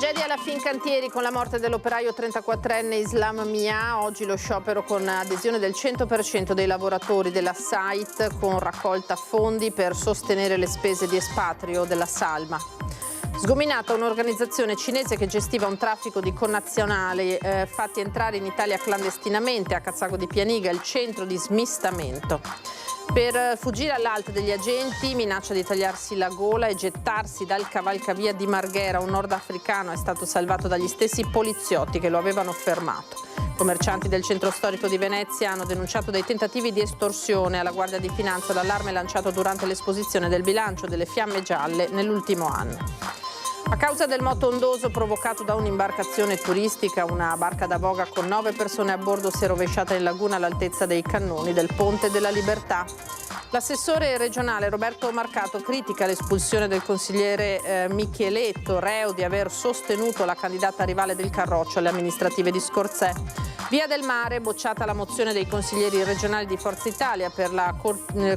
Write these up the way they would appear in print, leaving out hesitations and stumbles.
Tragedia alla Fincantieri con la morte dell'operaio 34enne Islam Mia. Oggi lo sciopero con adesione del 100% dei lavoratori della site, con raccolta fondi per sostenere le spese di espatrio della salma. Sgominata un'organizzazione cinese che gestiva un traffico di connazionali fatti entrare in Italia clandestinamente a Cazzago di Pianiga, il centro di smistamento. Per fuggire all'alto degli agenti, minaccia di tagliarsi la gola e gettarsi dal cavalcavia di Marghera. Un nordafricano è stato salvato dagli stessi poliziotti che lo avevano fermato. Commercianti del centro storico di Venezia hanno denunciato dei tentativi di estorsione alla Guardia di Finanza, l'allarme lanciato durante l'esposizione del bilancio delle Fiamme Gialle nell'ultimo anno. A causa del moto ondoso provocato da un'imbarcazione turistica, una barca da boga con 9 persone a bordo si è rovesciata in laguna all'altezza dei cannoni del Ponte della Libertà. L'assessore regionale Roberto Marcato critica l'espulsione del consigliere Micheletto, reo di aver sostenuto la candidata rivale del Carroccio alle amministrative di Scorzè. Via del Mare, bocciata la mozione dei consiglieri regionali di Forza Italia per la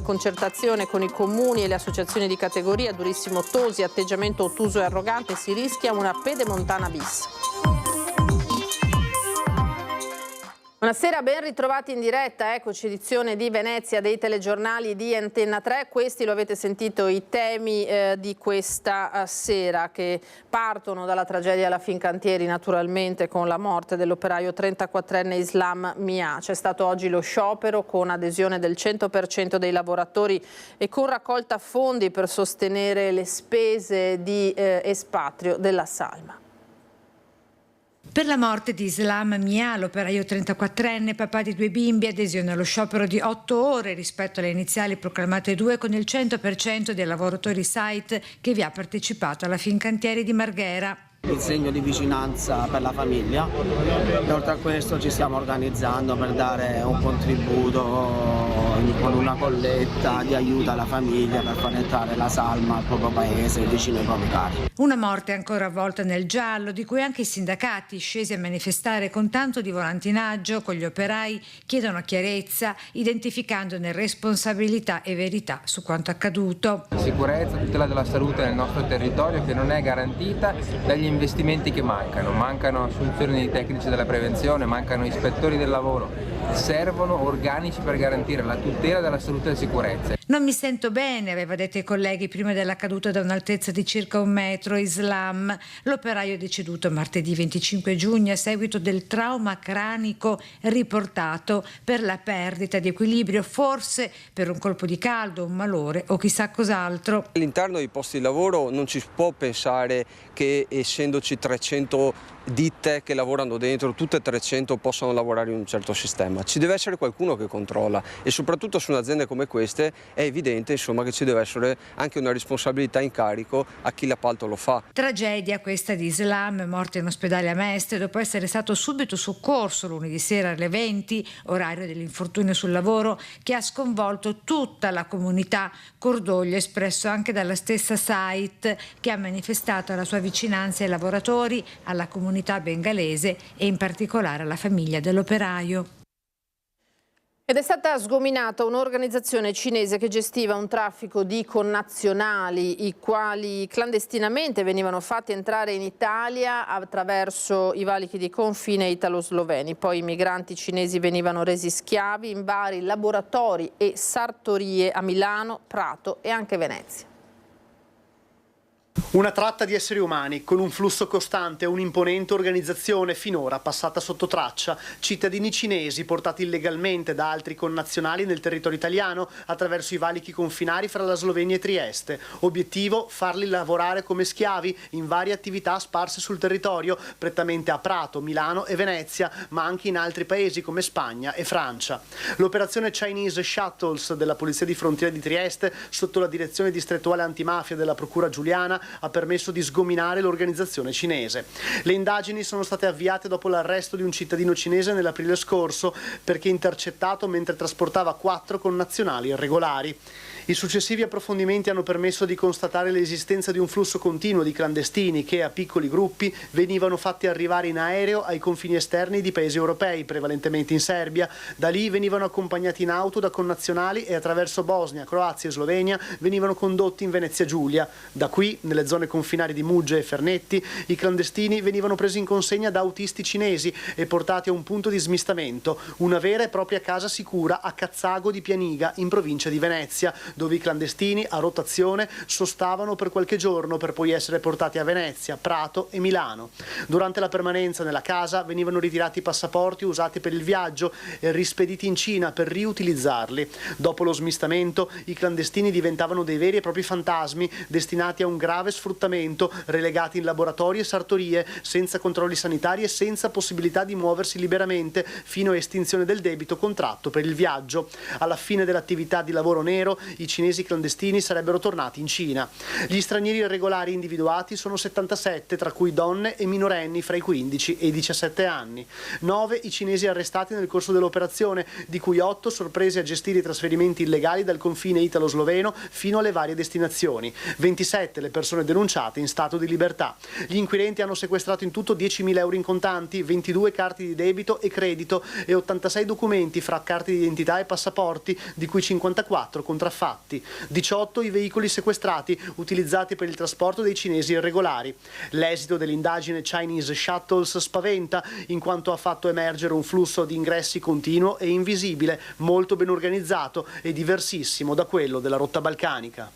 concertazione con i comuni e le associazioni di categoria. Durissimo Tosi, atteggiamento ottuso e arrogante, si rischia una pedemontana bis. Buonasera, ben ritrovati in diretta, eccoci, edizione di Venezia dei telegiornali di Antenna 3. Questi, lo avete sentito, i temi di questa sera, che partono dalla tragedia alla Fincantieri, naturalmente, con la morte dell'operaio 34enne Islam Mia. C'è stato oggi lo sciopero con adesione del 100% dei lavoratori e con raccolta fondi per sostenere le spese di espatrio della salma. Per la morte di Islam Mia, l'operaio 34enne, papà di 2 bimbi, adesione allo sciopero di 8 ore rispetto alle iniziali proclamate 2, con il 100% dei lavoratori site che vi ha partecipato alla Fincantieri di Marghera. Il segno di vicinanza per la famiglia e oltre a questo ci stiamo organizzando per dare un contributo con una colletta di aiuto alla famiglia per far entrare la salma al proprio paese, vicino ai propri cari. Una morte ancora avvolta nel giallo, di cui anche i sindacati, scesi a manifestare con tanto di volantinaggio con gli operai, chiedono chiarezza, identificandone responsabilità e verità su quanto accaduto. Sicurezza, tutela della salute nel nostro territorio che non è garantita dagli investimenti che mancano assunzioni di tecnici della prevenzione, mancano ispettori del lavoro. Servono organici per garantire la tutela della salute e la sicurezza. Non mi sento bene, aveva detto ai colleghi prima della caduta da un'altezza di circa 1 metro Islam. L'operaio è deceduto martedì 25 giugno a seguito del trauma cranico riportato per la perdita di equilibrio, forse per un colpo di caldo, un malore o chissà cos'altro. All'interno dei posti di lavoro non ci può pensare che, essendoci 300 ditte che lavorano dentro, tutte 300 possano lavorare in un certo sistema. Ci deve essere qualcuno che controlla e soprattutto su un'azienda come queste è evidente, insomma, che ci deve essere anche una responsabilità in carico a chi l'appalto lo fa. Tragedia questa di Islam, morto in ospedale a Mestre dopo essere stato subito soccorso lunedì sera alle 20, orario dell'infortunio sul lavoro, che ha sconvolto tutta la comunità. Cordoglio espresso anche dalla stessa site, che ha manifestato la sua vicinanza ai lavoratori, alla comunità bengalese e in particolare alla famiglia dell'operaio. Ed è stata sgominata un'organizzazione cinese che gestiva un traffico di connazionali, i quali clandestinamente venivano fatti entrare in Italia attraverso i valichi di confine italo-sloveni. Poi i migranti cinesi venivano resi schiavi in vari laboratori e sartorie a Milano, Prato e anche Venezia. Una tratta di esseri umani con un flusso costante e un'imponente organizzazione finora passata sotto traccia, cittadini cinesi portati illegalmente da altri connazionali nel territorio italiano attraverso i valichi confinari fra la Slovenia e Trieste. Obiettivo: farli lavorare come schiavi in varie attività sparse sul territorio, prettamente a Prato, Milano e Venezia, ma anche in altri paesi come Spagna e Francia. L'operazione Chinese Shuttles della Polizia di Frontiera di Trieste, sotto la direzione distrettuale antimafia della Procura Giuliana, ha permesso di sgominare l'organizzazione cinese. Le indagini sono state avviate dopo l'arresto di un cittadino cinese nell'aprile scorso perché intercettato mentre trasportava 4 connazionali irregolari. I successivi approfondimenti hanno permesso di constatare l'esistenza di un flusso continuo di clandestini che, a piccoli gruppi, venivano fatti arrivare in aereo ai confini esterni di paesi europei, prevalentemente in Serbia. Da lì venivano accompagnati in auto da connazionali e attraverso Bosnia, Croazia e Slovenia venivano condotti in Venezia Giulia. Da qui, nel nelle zone confinari di Mugge e Fernetti, i clandestini venivano presi in consegna da autisti cinesi e portati a un punto di smistamento, una vera e propria casa sicura a Cazzago di Pianiga, in provincia di Venezia, dove i clandestini a rotazione sostavano per qualche giorno per poi essere portati a Venezia, Prato e Milano. Durante la permanenza nella casa venivano ritirati i passaporti usati per il viaggio e rispediti in Cina per riutilizzarli. Dopo lo smistamento i clandestini diventavano dei veri e propri fantasmi destinati a un grave sfruttamento, relegati in laboratori e sartorie, senza controlli sanitari e senza possibilità di muoversi liberamente fino a estinzione del debito contratto per il viaggio. Alla fine dell'attività di lavoro nero i cinesi clandestini sarebbero tornati in Cina. Gli stranieri irregolari individuati sono 77, tra cui donne e minorenni fra i 15 e i 17 anni. 9 i cinesi arrestati nel corso dell'operazione, di cui 8 sorpresi a gestire i trasferimenti illegali dal confine italo-sloveno fino alle varie destinazioni. 27 le persone denunciate in stato di libertà. Gli inquirenti hanno sequestrato in tutto 10.000 euro in contanti, 22 carte di debito e credito e 86 documenti fra carte di identità e passaporti, di cui 54 contraffatti. 18 i veicoli sequestrati utilizzati per il trasporto dei cinesi irregolari. L'esito dell'indagine Chinese Shuttles spaventa, in quanto ha fatto emergere un flusso di ingressi continuo e invisibile, molto ben organizzato e diversissimo da quello della rotta balcanica.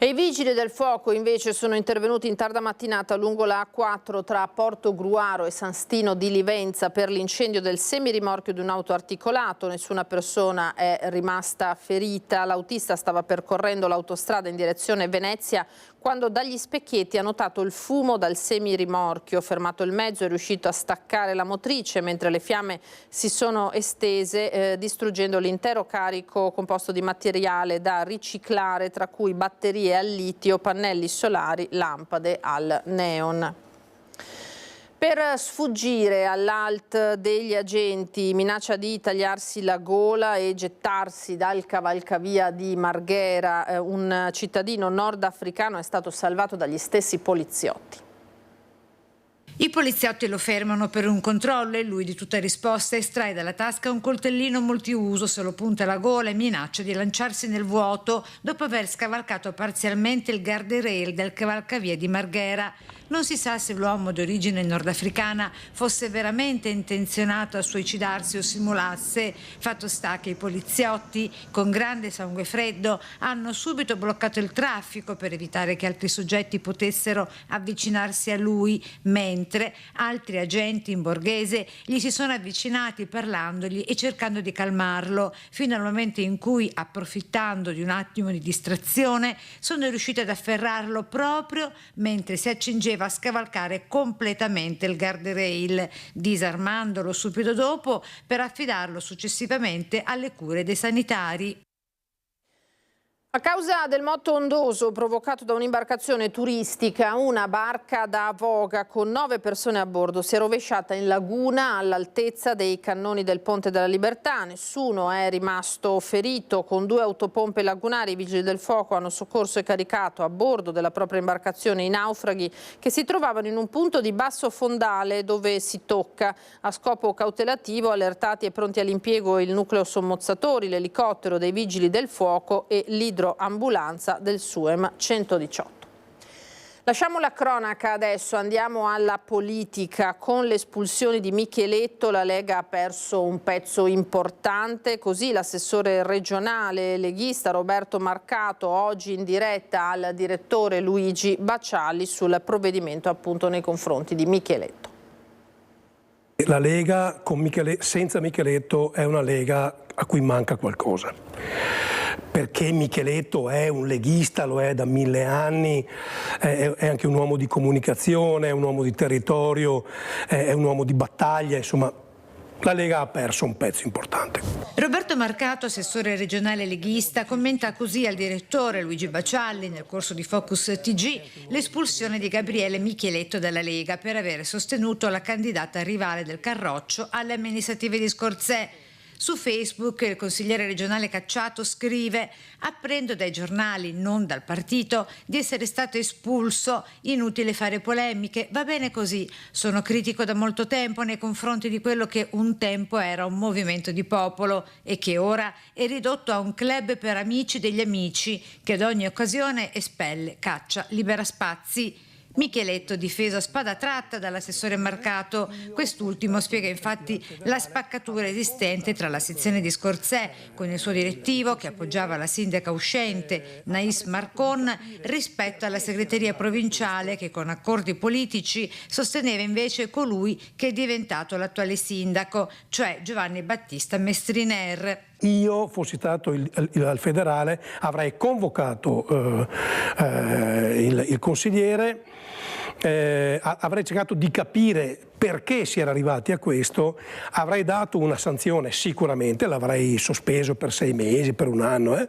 E i vigili del fuoco invece sono intervenuti in tarda mattinata lungo la A4 tra Porto Gruaro e San Stino di Livenza per l'incendio del semirimorchio di un auto articolato. Nessuna persona è rimasta ferita. L'autista stava percorrendo l'autostrada in direzione Venezia quando dagli specchietti ha notato il fumo dal semirimorchio. Fermato il mezzo è riuscito a staccare la motrice mentre le fiamme si sono estese distruggendo l'intero carico composto di materiale da riciclare, tra cui batterie al litio, pannelli solari, lampade al neon. Per sfuggire all'alt degli agenti, minaccia di tagliarsi la gola e gettarsi dal cavalcavia di Marghera, un cittadino nordafricano è stato salvato dagli stessi poliziotti. I poliziotti lo fermano per un controllo e lui, di tutta risposta, estrae dalla tasca un coltellino multiuso, se lo punta alla gola e minaccia di lanciarsi nel vuoto dopo aver scavalcato parzialmente il guardrail del cavalcavia di Marghera. Non si sa se l'uomo di origine nordafricana fosse veramente intenzionato a suicidarsi o simulasse. Fatto sta che i poliziotti, con grande sangue freddo, hanno subito bloccato il traffico per evitare che altri soggetti potessero avvicinarsi a lui, mentre altri agenti in borghese gli si sono avvicinati parlandogli e cercando di calmarlo, fino al momento in cui, approfittando di un attimo di distrazione, sono riusciti ad afferrarlo proprio mentre si accingeva a scavalcare completamente il guardrail, disarmandolo subito dopo per affidarlo successivamente alle cure dei sanitari. A causa del moto ondoso provocato da un'imbarcazione turistica, una barca da voga con 9 persone a bordo si è rovesciata in laguna all'altezza dei cannoni del Ponte della Libertà. Nessuno è rimasto ferito. Con 2 autopompe lagunari i vigili del fuoco hanno soccorso e caricato a bordo della propria imbarcazione i naufraghi che si trovavano in un punto di basso fondale dove si tocca. A scopo cautelativo allertati e pronti all'impiego il nucleo sommozzatori, l'elicottero dei vigili del fuoco e l'idroambulanza del SUEM 118. Lasciamo la cronaca adesso, andiamo alla politica. Con le espulsioni di Micheletto la Lega ha perso un pezzo importante, così l'assessore regionale leghista Roberto Marcato oggi in diretta al direttore Luigi Baccialli sul provvedimento appunto nei confronti di Micheletto. La Lega senza Micheletto è una Lega a cui manca qualcosa. Perché Micheletto è un leghista, lo è da 1000 anni, è anche un uomo di comunicazione, è un uomo di territorio, è un uomo di battaglia, insomma la Lega ha perso un pezzo importante. Roberto Marcato, assessore regionale leghista, commenta così al direttore Luigi Baccialli nel corso di Focus TG l'espulsione di Gabriele Micheletto dalla Lega per aver sostenuto la candidata rivale del Carroccio alle amministrative di Scorzè. Su Facebook il consigliere regionale Cacciato scrive: apprendo dai giornali, non dal partito, di essere stato espulso, inutile fare polemiche, va bene così, sono critico da molto tempo nei confronti di quello che un tempo era un movimento di popolo e che ora è ridotto a un club per amici degli amici che ad ogni occasione espelle, caccia, libera spazi. Micheletto difeso a spada tratta dall'assessore Marcato. Quest'ultimo spiega infatti la spaccatura esistente tra la sezione di Scorzè, con il suo direttivo che appoggiava la sindaca uscente Nais Marcon, rispetto alla segreteria provinciale che con accordi politici sosteneva invece colui che è diventato l'attuale sindaco, cioè Giovanni Battista Mestriner. Io, fossi stato al federale, avrei convocato il consigliere, avrei cercato di capire perché si era arrivati a questo, avrei dato una sanzione sicuramente, l'avrei sospeso per 6 mesi, per 1 anno,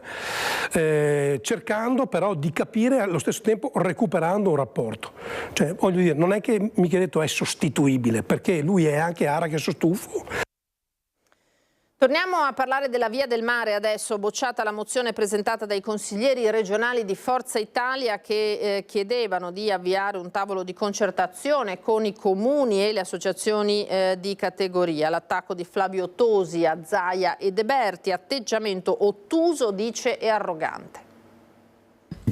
cercando però di capire allo stesso tempo recuperando un rapporto. Cioè, voglio dire, non è che Micheletto è sostituibile, perché lui è anche Araches stufo. Torniamo a parlare della Via del Mare adesso, bocciata la mozione presentata dai consiglieri regionali di Forza Italia che chiedevano di avviare un tavolo di concertazione con i comuni e le associazioni di categoria. L'attacco di Flavio Tosi a Zaia e De Berti, atteggiamento ottuso, dice, e arrogante.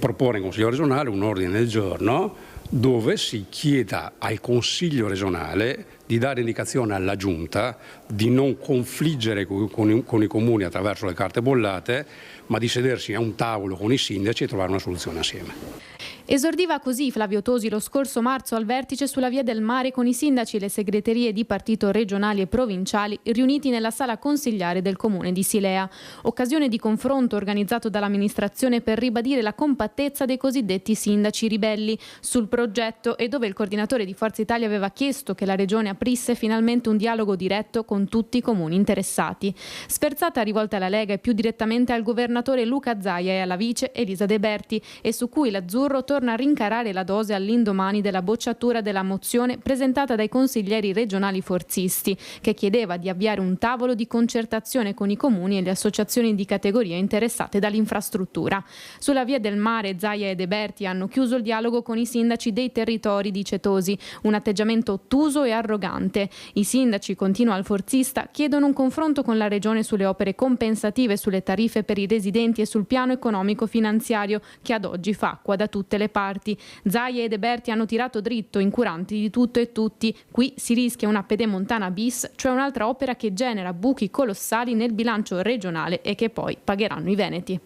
Proporre in Consiglio regionale un ordine del giorno dove si chieda al Consiglio regionale di dare indicazione alla Giunta di non confliggere con i comuni attraverso le carte bollate, ma di sedersi a un tavolo con i sindaci e trovare una soluzione assieme. Esordiva così Flavio Tosi lo scorso marzo al vertice sulla Via del Mare con i sindaci e le segreterie di partito regionali e provinciali riuniti nella sala consigliare del comune di Silea. Occasione di confronto organizzato dall'amministrazione per ribadire la compattezza dei cosiddetti sindaci ribelli sul progetto e dove il coordinatore di Forza Italia aveva chiesto che la regione aprisse finalmente un dialogo diretto con tutti i comuni interessati. Sferzata rivolta alla Lega e più direttamente al governatore Luca Zaia e alla vice Elisa De Berti, e su cui l'azzurro torna a rincarare la dose all'indomani della bocciatura della mozione presentata dai consiglieri regionali forzisti, che chiedeva di avviare un tavolo di concertazione con i comuni e le associazioni di categoria interessate dall'infrastruttura. Sulla Via del Mare Zaia e De Berti hanno chiuso il dialogo con i sindaci dei territori, dice Tosi, un atteggiamento ottuso e arrogante. I sindaci, continua il forzista, chiedono un confronto con la regione sulle opere compensative, sulle tariffe per i residenti e sul piano economico-finanziario che ad oggi fa acqua da tutte le parti. Zaia e De Berti hanno tirato dritto, incuranti di tutto e tutti. Qui si rischia una pedemontana bis, cioè un'altra opera che genera buchi colossali nel bilancio regionale e che poi pagheranno i veneti.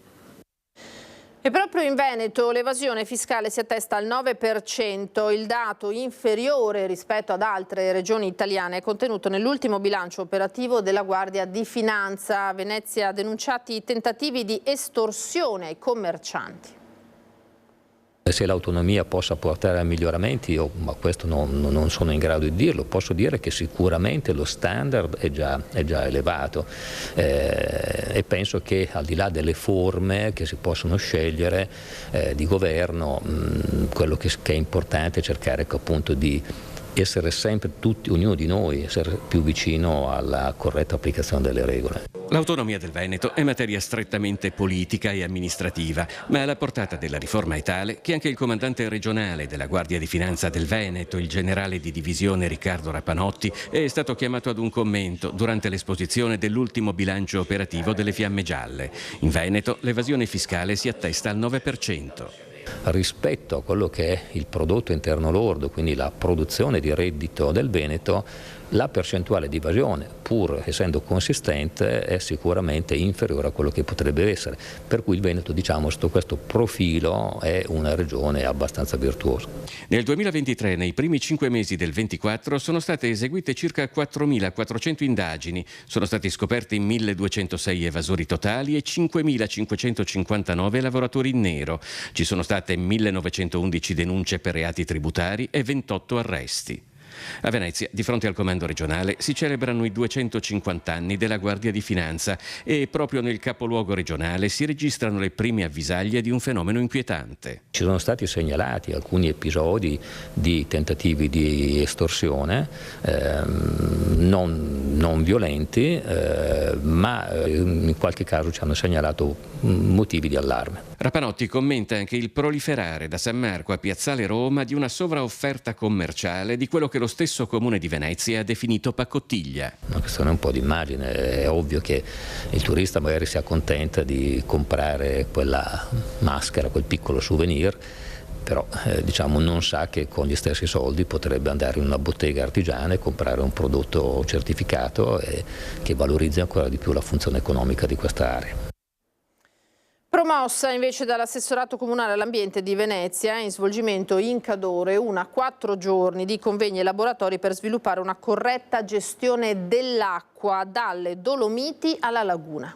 E proprio in Veneto l'evasione fiscale si attesta al 9%, il dato inferiore rispetto ad altre regioni italiane è contenuto nell'ultimo bilancio operativo della Guardia di Finanza. A Venezia denunciati tentativi di estorsione ai commercianti. Se l'autonomia possa portare a miglioramenti, ma questo non sono in grado di dirlo, posso dire che sicuramente lo standard è già elevato e penso che al di là delle forme che si possono scegliere di governo, quello che è importante è cercare appunto di essere sempre tutti, ognuno di noi, essere più vicino alla corretta applicazione delle regole. L'autonomia del Veneto è materia strettamente politica e amministrativa, ma la portata della riforma è tale che anche il comandante regionale della Guardia di Finanza del Veneto, il generale di divisione Riccardo Rapanotti, è stato chiamato ad un commento durante l'esposizione dell'ultimo bilancio operativo delle Fiamme Gialle. In Veneto l'evasione fiscale si attesta al 9%. Rispetto a quello che è il prodotto interno lordo, quindi la produzione di reddito del Veneto, la percentuale di evasione, pur essendo consistente, è sicuramente inferiore a quello che potrebbe essere, per cui il Veneto, diciamo, sotto questo profilo è una regione abbastanza virtuosa. Nel 2023, nei primi 5 mesi del 24, sono state eseguite circa 4.400 indagini, sono stati scoperti 1.206 evasori totali e 5.559 lavoratori in nero. Ci sono state 1.911 denunce per reati tributari e 28 arresti. A Venezia, di fronte al comando regionale, si celebrano i 250 anni della Guardia di Finanza e proprio nel capoluogo regionale si registrano le prime avvisaglie di un fenomeno inquietante. Ci sono stati segnalati alcuni episodi di tentativi di estorsione, non non violenti, ma in qualche caso ci hanno segnalato motivi di allarme. Rapanotti commenta anche il proliferare da San Marco a Piazzale Roma di una sovraofferta commerciale di quello che lo stesso Comune di Venezia ha definito paccottiglia. Una questione un po' di immagine, è ovvio che il turista magari si accontenta di comprare quella maschera, quel piccolo souvenir, però non sa che con gli stessi soldi potrebbe andare in una bottega artigiana e comprare un prodotto certificato e che valorizzi ancora di più la funzione economica di questa area. Promossa invece dall'assessorato comunale all'ambiente di Venezia, in svolgimento in Cadore, 4 giorni di convegni e laboratori per sviluppare una corretta gestione dell'acqua dalle Dolomiti alla laguna.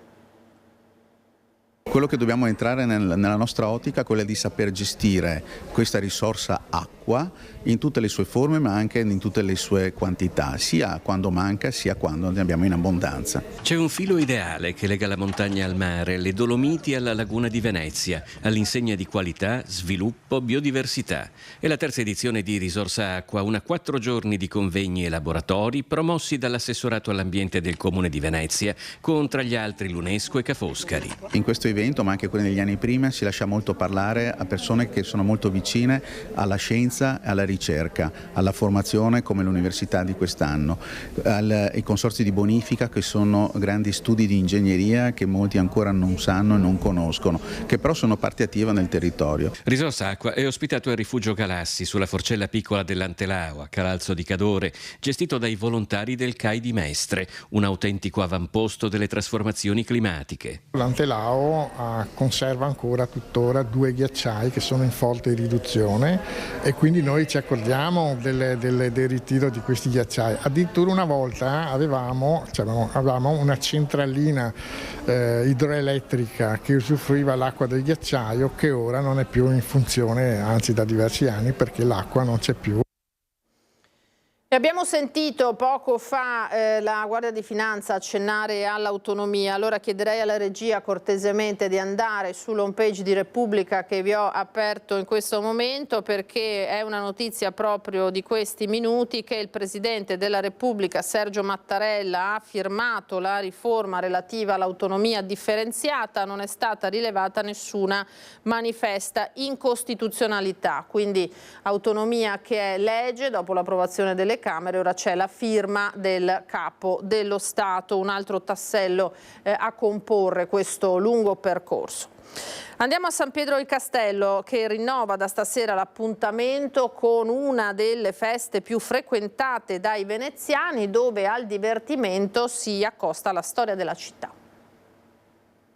Quello che dobbiamo entrare nella nostra ottica è quella di saper gestire questa risorsa acqua in tutte le sue forme, ma anche in tutte le sue quantità, sia quando manca sia quando ne abbiamo in abbondanza. C'è un filo ideale che lega la montagna al mare, le Dolomiti alla laguna di Venezia, all'insegna di qualità, sviluppo, biodiversità. È la terza edizione di Risorsa Acqua, 4 giorni di convegni e laboratori promossi dall'assessorato all'ambiente del Comune di Venezia, con tra gli altri l'UNESCO e Ca' Foscari. In questo evento, ma anche quelli negli anni prima, si lascia molto parlare a persone che sono molto vicine alla scienza e alla ricerca, alla formazione come l'università di quest'anno, ai consorzi di bonifica che sono grandi studi di ingegneria che molti ancora non sanno e non conoscono, che però sono parte attiva nel territorio. Risorsa Acqua è ospitato al Rifugio Galassi sulla forcella piccola dell'Antelao a Calalzo di Cadore, gestito dai volontari del CAI di Mestre, un autentico avamposto delle trasformazioni climatiche. L'Antelao conserva ancora tuttora 2 ghiacciai che sono in forte riduzione e quindi noi ci accorgiamo del ritiro di questi ghiacciai. Addirittura una volta avevamo una centralina idroelettrica che usufruiva l'acqua del ghiacciaio, che ora non è più in funzione, anzi da diversi anni, perché l'acqua non c'è più. E abbiamo sentito poco fa la Guardia di Finanza accennare all'autonomia, allora chiederei alla regia cortesemente di andare sull'home page di Repubblica che vi ho aperto in questo momento, perché è una notizia proprio di questi minuti che il Presidente della Repubblica Sergio Mattarella ha firmato la riforma relativa all'autonomia differenziata, non è stata rilevata nessuna manifesta incostituzionalità, quindi autonomia che è legge dopo l'approvazione delle Camere, ora c'è la firma del Capo dello Stato, un altro tassello a comporre questo lungo percorso. Andiamo a San Pietro del Castello, che rinnova da stasera l'appuntamento con una delle feste più frequentate dai veneziani, dove al divertimento si accosta la storia della città.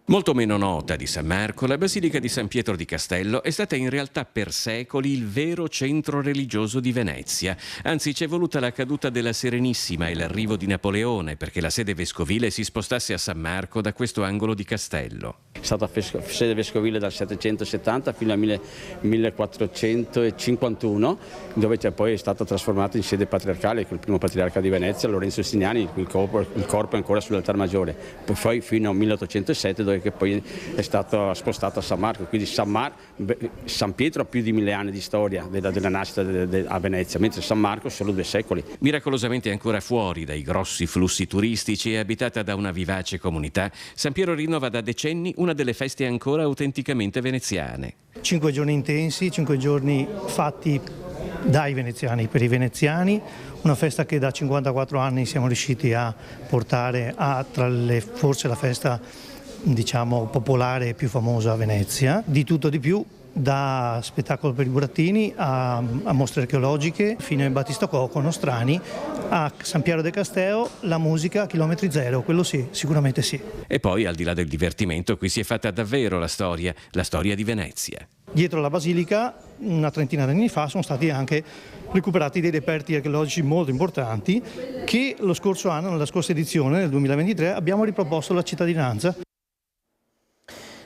Molto meno nota di San Marco, la Basilica di San Pietro di Castello è stata in realtà per secoli il vero centro religioso di Venezia. Anzi, c'è voluta la caduta della Serenissima e l'arrivo di Napoleone perché la sede vescovile si spostasse a San Marco da questo angolo di castello. È stata sede vescovile dal 770 fino al 1451, dove poi è stata trasformata in sede patriarcale con il primo patriarca di Venezia, Lorenzo Giustiniani, il corpo è ancora sull'altar maggiore, poi fino al 1807 dove che poi è stato spostato a San Marco, quindi San Pietro ha più di 1000 anni di storia della nascita a Venezia, mentre San Marco solo 2 secoli. Miracolosamente ancora fuori dai grossi flussi turistici e abitata da una vivace comunità, San Piero rinnova da decenni una delle feste ancora autenticamente veneziane. 5 giorni intensi, 5 giorni fatti dai veneziani per i veneziani, una festa che da 54 anni siamo riusciti a portare forse la festa popolare più famosa a Venezia, di tutto di più, da spettacolo per i burattini a mostre archeologiche fino ai Battistococco, nostrani, a San Piero del Castello, la musica a chilometri zero, quello sì, sicuramente sì. E poi, al di là del divertimento, qui si è fatta davvero la storia di Venezia. Dietro la basilica, una trentina di anni fa, sono stati anche recuperati dei reperti archeologici molto importanti che lo scorso anno, nella scorsa edizione, nel 2023, abbiamo riproposto alla cittadinanza.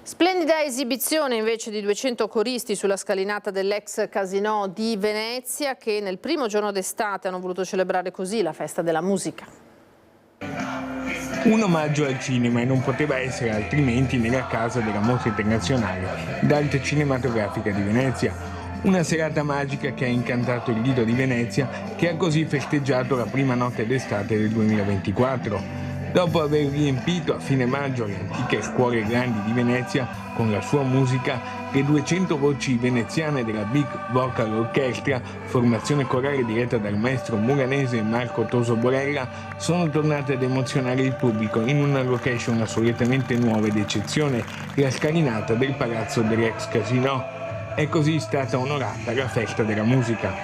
Splendida esibizione invece di 200 coristi sulla scalinata dell'ex Casinò di Venezia, che nel primo giorno d'estate hanno voluto celebrare così la festa della musica. Un omaggio al cinema, e non poteva essere altrimenti nella Casa della Mostra Internazionale d'Arte Cinematografica di Venezia. Una serata magica che ha incantato il Lido di Venezia, che ha così festeggiato la prima notte d'estate del 2024. Dopo aver riempito a fine maggio le antiche scuole grandi di Venezia con la sua musica, le 200 voci veneziane della Big Vocal Orchestra, formazione corale diretta dal maestro muranese Marco Toso Borella, sono tornate ad emozionare il pubblico in una location assolutamente nuova ed eccezione, la scalinata del Palazzo dell'Ex Casino. È così stata onorata la festa della musica.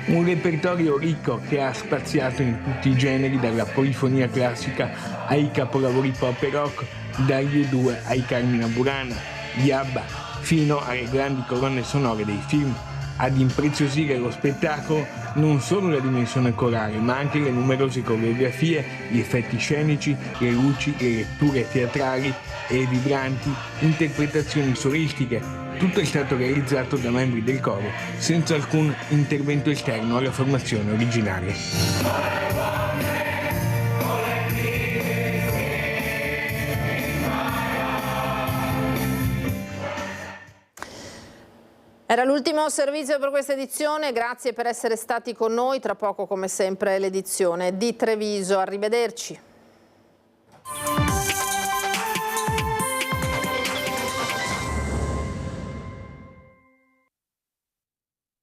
Un repertorio ricco che ha spaziato in tutti i generi, dalla polifonia classica ai capolavori pop e rock, dagli U2 ai Carmina Burana, gli ABBA, fino alle grandi colonne sonore dei film. Ad impreziosire lo spettacolo non solo la dimensione corale, ma anche le numerose coreografie, gli effetti scenici, le luci, le letture teatrali e vibranti interpretazioni solistiche. Tutto è stato realizzato da membri del coro, senza alcun intervento esterno alla formazione originale. Era l'ultimo servizio per questa edizione, grazie per essere stati con noi. Tra poco, come sempre, l'edizione di Treviso. Arrivederci.